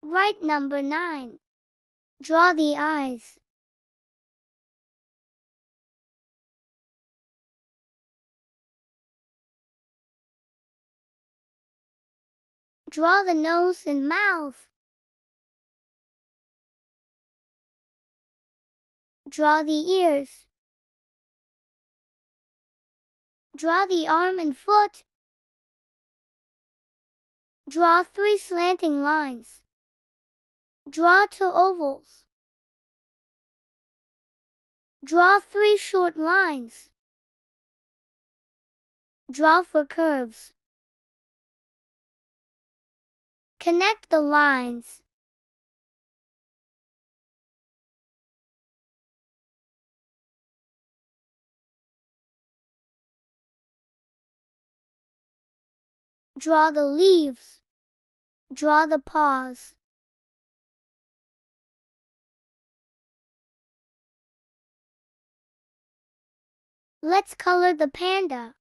Right, number 9. Draw the eyes. Draw the nose and mouth. Draw the ears. Draw the arm and foot. Draw 3 slanting lines. Draw 2 ovals. Draw 3 short lines. Draw 4 curves. Connect the lines. Draw the leaves. Draw the paws. Let's color the panda.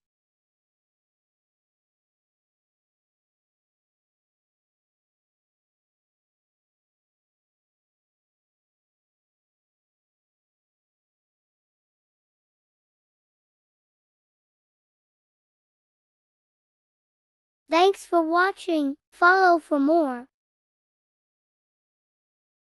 Thanks for watching. Follow for more.